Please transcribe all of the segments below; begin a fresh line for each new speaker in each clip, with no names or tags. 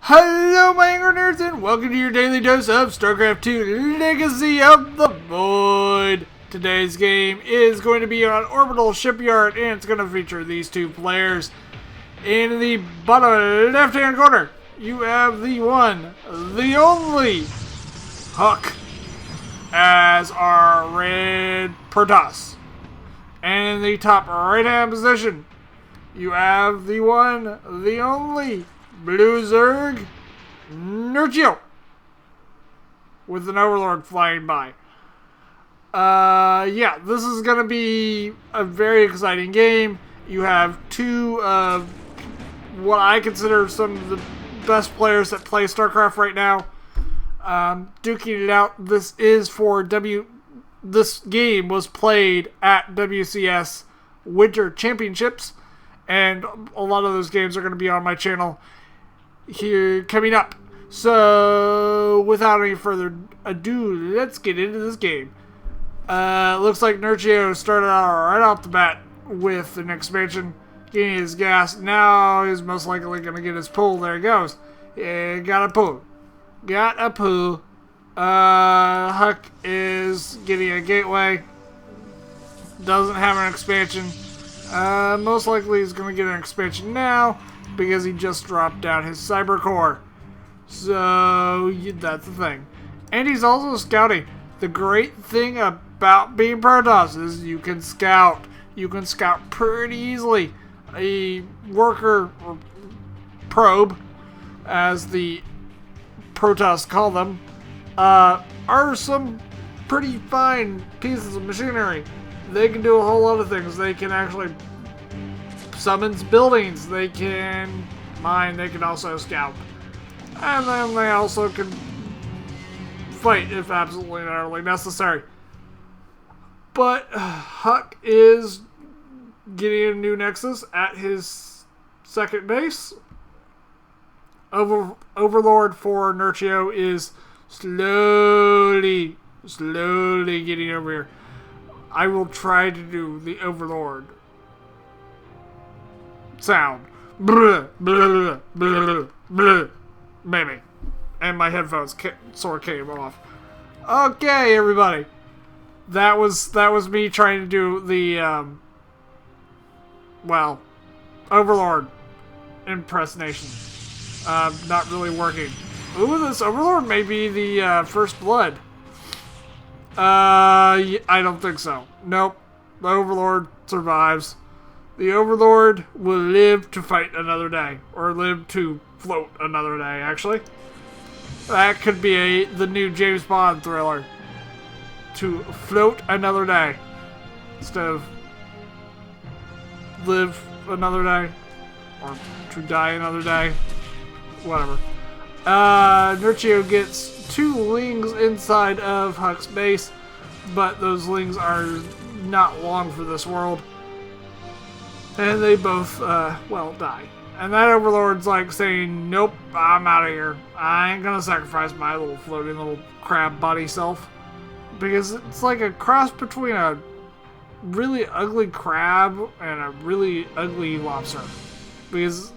Hello, my angry nerds, and welcome to your daily dose of Starcraft 2 Legacy of the Void. Today's game is going to be on Orbital Shipyard, and it's going to feature these two players. In the bottom left-hand corner, you have the one, the only, Huck, as our red Protoss. And in the top right-hand position, you have the one, the only, Blue Zerg, Nerchio, with an Overlord flying by. Yeah, this is going to be a very exciting game. You have two of what I consider some of the best players that play StarCraft right now, duking it out. This game was played at WCS Winter Championships, and a lot of those games are going to be on my channel here coming up. So without any further ado, let's get into this game. Looks like Nerchio started out right off the bat with an expansion, getting his gas. Now he's most likely going to get his pull. There he goes. Yeah, got a pull. Got a pull. Huck is getting a gateway. Doesn't have an expansion. Most likely he's going to get an expansion now, because he just dropped down his cyber core. So that's the thing. And he's also scouting. The great thing about being Protoss is you can scout. You can scout pretty easily. A worker, or probe, as the Protoss call them, are some pretty fine pieces of machinery. They can do a whole lot of things. They can actually summons buildings, they can mine, they can also scout. And then they also can fight if absolutely and utterly necessary. But Huck is getting a new nexus at his second base. Overlord for Nerchio is slowly getting over here. I will try to do the Overlord sound. Blah, blah, blah, blah, maybe. And my headphones sort of came off. Okay, everybody. That was me trying to do the, well, Overlord impersonation. Not really working. Ooh, this Overlord may be the, First Blood. I don't think so. Nope. The Overlord survives. The Overlord will live to fight another day. Or live to float another day, actually. That could be the new James Bond thriller. To float another day. Instead of live another day. Or to die another day. Whatever. Nerchio gets 2 lings inside of Huck's base. But those lings are not long for this world. And they both, well, die. And that Overlord's like saying, nope, I'm out of here. I ain't gonna sacrifice my little floating little crab body self. Because it's like a cross between a really ugly crab and a really ugly lobster. Because,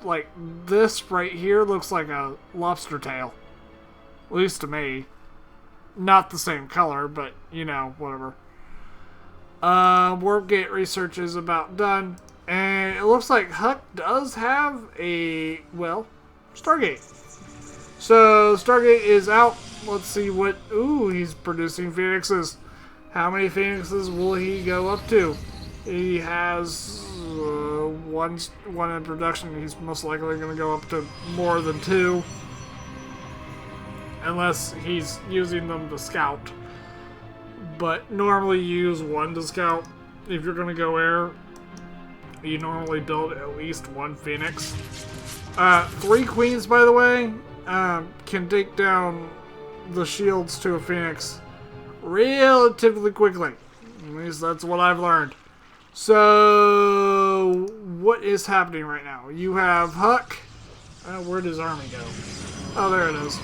like, this right here looks like a lobster tail. At least to me. Not the same color, but, you know, whatever. Warp Gate research is about done, and it looks like Huck does have a, well, Stargate. So, Stargate is out. Let's see what, ooh, he's producing Phoenixes. How many Phoenixes will he go up to? He has one in production. He's most likely going to go up to more than 2. Unless he's using them to scout. But normally you use 1 to scout. If you're going to go air, you normally build at least 1 Phoenix. 3 Queens, by the way, can take down the shields to a Phoenix relatively quickly. At least that's what I've learned. So, what is happening right now? You have Huck. Where'd his army go? Oh, there it is.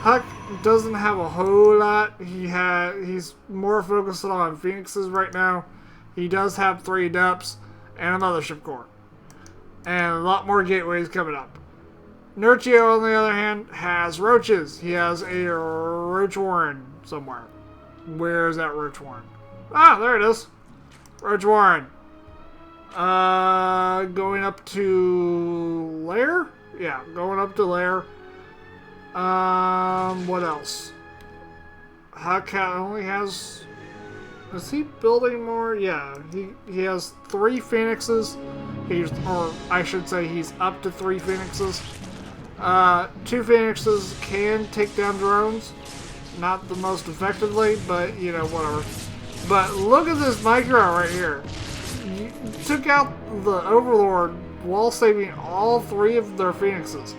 Huck doesn't have a whole lot. He's more focused on Phoenixes right now. He does have 3 Depths and a Mothership Core. And a lot more gateways coming up. Nerchio, on the other hand, has roaches. He has a roach warren somewhere. Where is that roach warren? Ah, there it is. Roach warren. Going up to lair? Yeah, going up to lair. What else? Huck only has... Is he building more? Yeah, he has 3 phoenixes. Or I should say he's up to 3 phoenixes. 2 phoenixes can take down drones. Not the most effectively, but, you know, whatever. But look at this micro right here. You took out the Overlord while saving all 3 of their phoenixes.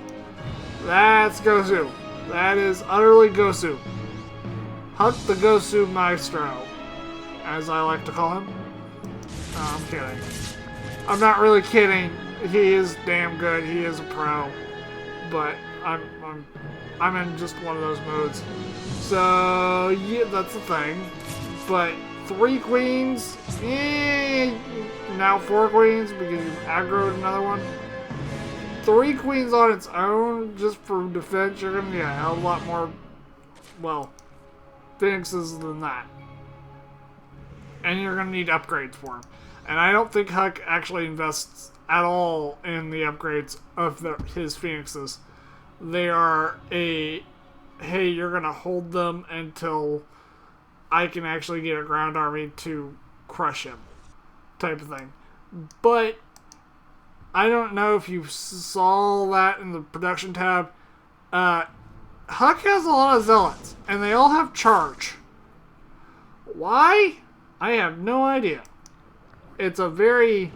That's Gosu. That is utterly Gosu. Huck the Gosu Maestro, as I like to call him. No, I'm kidding. I'm not really kidding. He is damn good. He is a pro. But I'm in just one of those modes. So yeah, that's the thing. But 3 queens, now 4 queens because you've aggroed another one. 3 queens on its own, just for defense, you're gonna need a hell of a lot more, well, phoenixes than that. And you're gonna need upgrades for them. And I don't think Huck actually invests at all in the upgrades of his phoenixes. They are a, hey, you're gonna hold them until I can actually get a ground army to crush him type of thing. But I don't know if you saw that in the production tab. Huck has a lot of zealots, and they all have charge. Why? I have no idea. It's a very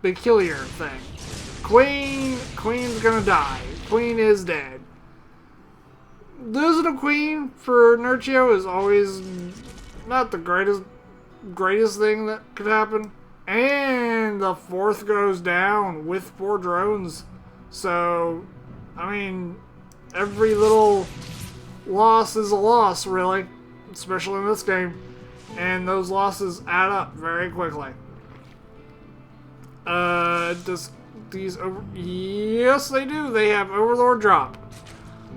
peculiar thing. Queen's gonna die. Queen is dead. Losing a queen for Nerchio is always not the greatest thing that could happen. And the 4th goes down with 4 drones. So, I mean, every little loss is a loss, really. Especially in this game. And those losses add up very quickly. Yes, they do. They have Overlord drop.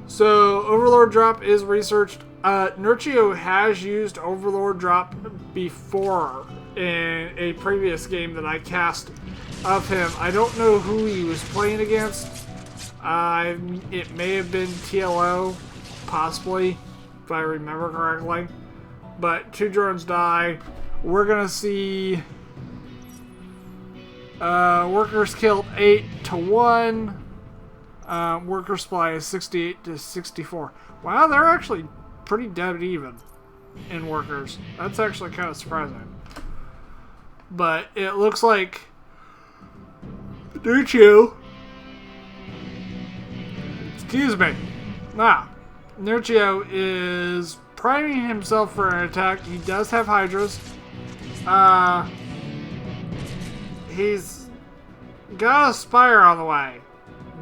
So, Overlord drop is researched. Nerchio has used Overlord drop before in a previous game that I cast of him. I don't know who he was playing against. It may have been TLO, possibly, if I remember correctly. But 2 drones die. We're gonna see workers killed 8-1. Worker supply is 68-64. Wow, they're actually pretty dead even in workers. That's actually kind of surprising. But it looks like Nerchio, excuse me, Nerchio is priming himself for an attack. He does have Hydras. He's got a Spire on the way.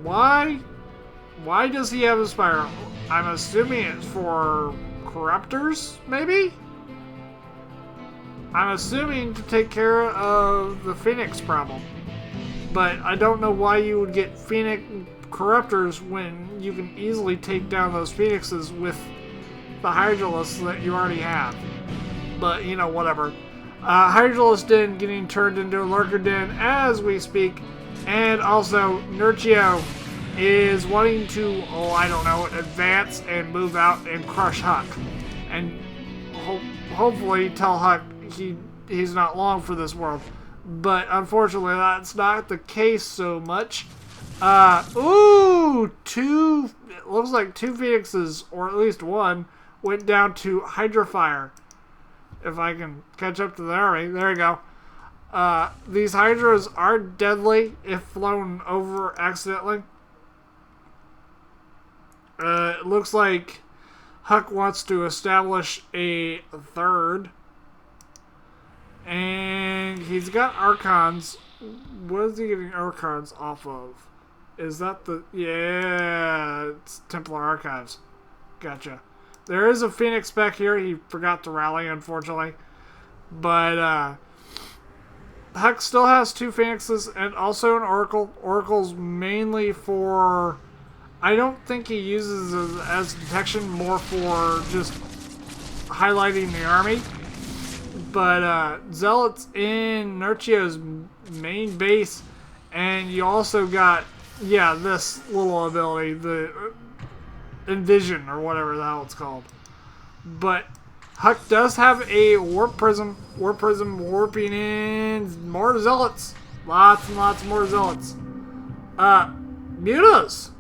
Why? Why does he have a Spire? I'm assuming it's for Corruptors, maybe? I'm assuming to take care of the Phoenix problem. But I don't know why you would get Phoenix Corruptors when you can easily take down those Phoenixes with the Hydralisk that you already have. But, you know, whatever. Hydralisk Den getting turned into a Lurker Den as we speak. And also, Nerchio is wanting to, I don't know, advance and move out and crush Huck. And hopefully tell Huck he's not long for this world. But unfortunately, that's not the case so much. It looks like 2 Phoenixes, or at least 1, went down to Hydra-Fire. If I can catch up to the army. There you go. These Hydras are deadly if flown over accidentally. It looks like Huck wants to establish a 3rd. And he's got Archons. What is he getting Archons off of? Is that the... Yeah, it's Templar Archives. Gotcha. There is a Phoenix back here. He forgot to rally, unfortunately. But, Huck still has 2 Phoenixes and also an Oracle. Oracle's mainly for I don't think he uses as detection, more for just highlighting the army. But Zealots in Nerchio's main base, and you also got, yeah, this little ability, the Envision, or whatever the hell it's called. But Huck does have a Warp Prism. Warp Prism warping in more Zealots. Lots and lots more Zealots. Mutas.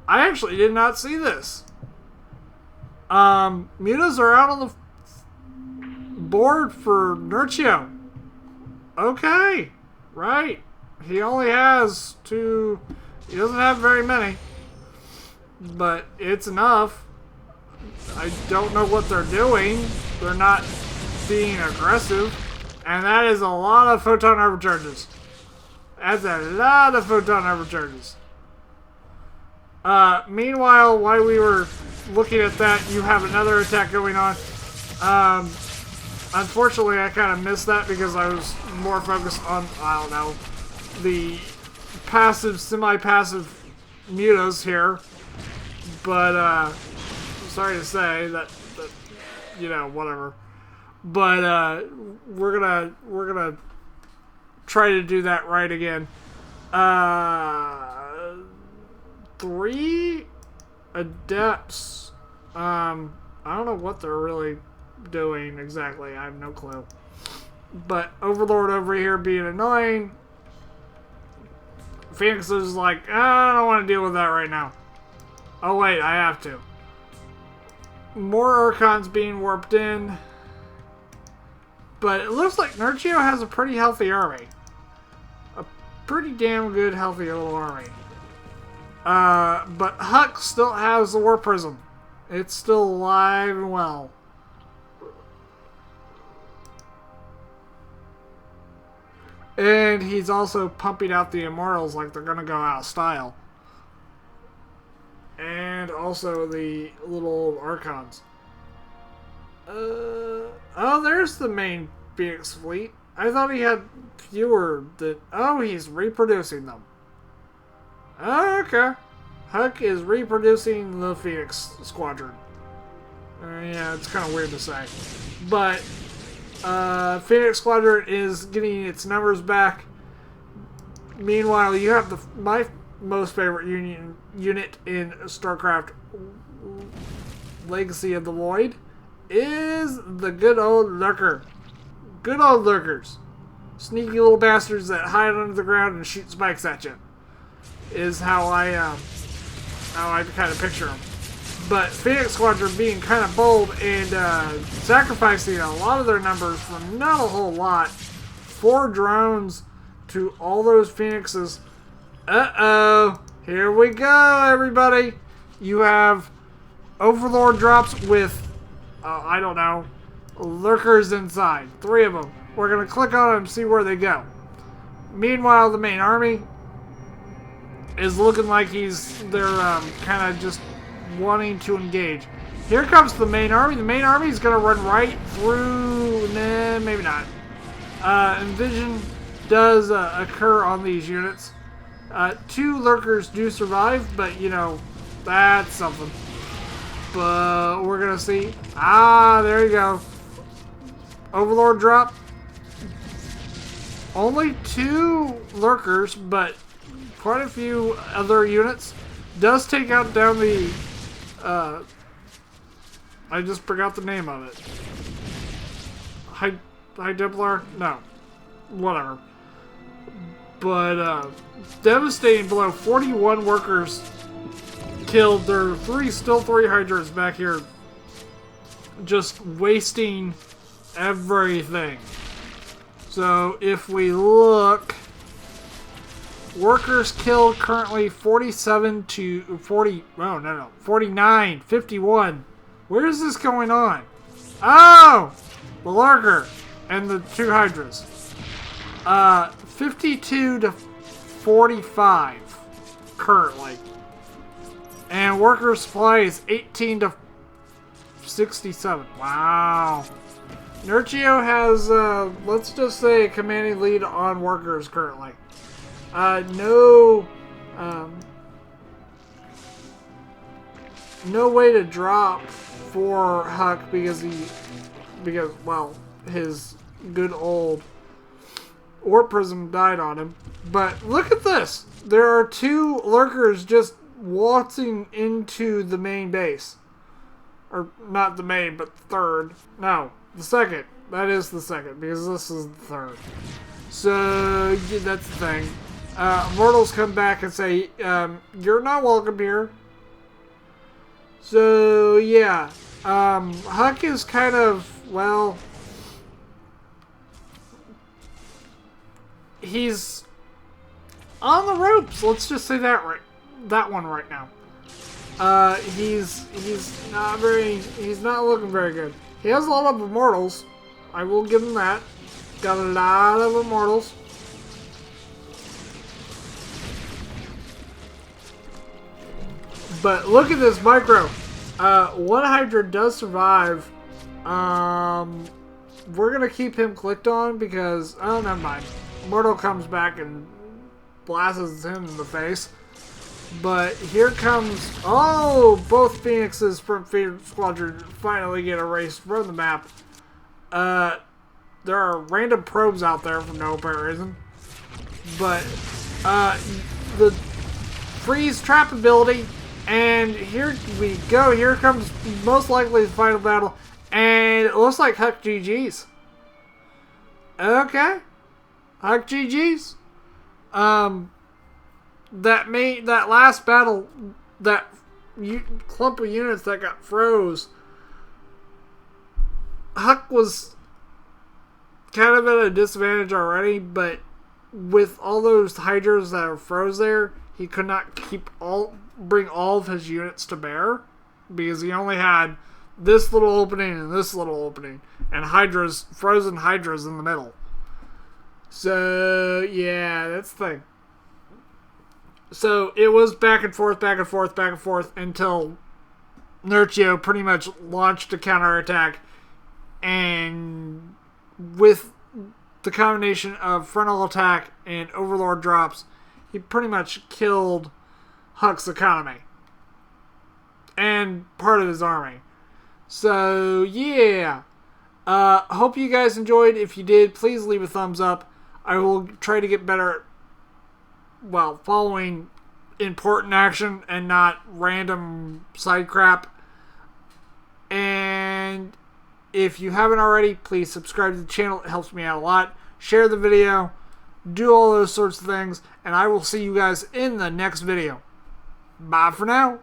I actually did not see this. Mutas are out on the board for Nerchio. Okay. Right. He only has 2. He doesn't have very many. But it's enough. I don't know what they're doing. They're not being aggressive. And that is a lot of photon overcharges. That's a lot of photon overcharges. Meanwhile, while we were looking at that, you have another attack going on. Unfortunately, I kind of missed that because I was more focused on, I don't know, the passive, semi-passive mutas here. But, I'm sorry to say that, you know, whatever. But, we're gonna try to do that right again. 3 adepts. I don't know what they're really doing exactly. I have no clue. But Overlord over here being annoying. Phoenix is like, I don't want to deal with that right now. Oh wait, I have to. More Archons being warped in. But it looks like Nerchio has a pretty healthy army. A pretty damn good healthy little army. But Huck still has the Warp Prism. It's still alive and well. And he's also pumping out the Immortals like they're gonna go out of style. And also the little Archons. Oh, there's the main Phoenix fleet. I thought he had fewer than... Oh, he's reproducing them. Oh, okay. Huck is reproducing the Phoenix Squadron. Yeah, it's kind of weird to say. But, Phoenix Squadron is getting its numbers back. Meanwhile, you have my most favorite unit in Starcraft Legacy of the Void is the good old Lurker. Good old Lurkers. Sneaky little bastards that hide under the ground and shoot spikes at you. Is how I kind of picture them. But Phoenix Squadron being kind of bold and sacrificing a lot of their numbers for not a whole lot. 4 drones to all those Phoenixes. Uh-oh. Here we go, everybody. You have Overlord drops with, I don't know, Lurkers inside. 3 of them. We're going to click on them and see where they go. Meanwhile, the main army is looking like they're kind of just wanting to engage. Here comes the main army. The main army is going to run right through... Nah, maybe not. Envision does occur on these units. 2 Lurkers do survive, but, you know, that's something. But we're going to see. Ah, there you go. Overlord drop. Only 2 Lurkers, but quite a few other units. Does take out down the... I just forgot the name of it. High Templar? No. Whatever. But, devastating blow. 41 workers killed. There are still 3 Hydras back here. Just wasting everything. So, if we look... Workers killed currently 47 to 40... Oh, no. 49. 51. Where is this going on? Oh! The Lurker and the 2 Hydras. 52 to 45 currently. And worker supply is 18 to 67. Wow. Nerchio has, let's just say, a commanding lead on workers currently. No no way to drop for Huck because well, his good old Warp Prism died on him. But look at this. There are 2 lurkers just waltzing into the main base. Or not the main, but the third. No, the second. That is the second, because this is the third. So, yeah, that's the thing. Immortals come back and say, you're not welcome here. So, yeah. Huck is kind of, well, he's on the ropes. Let's just say that one right now. He's not looking very good. He has a lot of immortals. I will give him that. Got a lot of immortals. But look at this micro. One Hydra does survive. We're gonna keep him clicked on because, oh, never mind. Immortal comes back and blasts him in the face. But here comes, oh, both Phoenixes from Phoenix Squadron finally get erased from the map. There are random probes out there for no apparent reason. But, the freeze trap ability, and here we go. Here comes most likely the final battle, and it looks like Huck GG's. Okay. Huck GG's. That last battle, that clump of units that got froze, Huck was kind of at a disadvantage already, but with all those Hydras that are froze there, he could not bring all of his units to bear, because he only had this little opening and this little opening, and frozen Hydras in the middle. So, yeah, that's the thing. So, it was back and forth, back and forth, back and forth, until Nerchio pretty much launched a counterattack, and with the combination of frontal attack and Overlord drops, he pretty much killed Huck's economy. And part of his army. So, yeah. Hope you guys enjoyed. If you did, please leave a thumbs up. I will try to get better, well, following important action and not random side crap. And if you haven't already, please subscribe to the channel. It helps me out a lot. Share the video. Do all those sorts of things. And I will see you guys in the next video. Bye for now.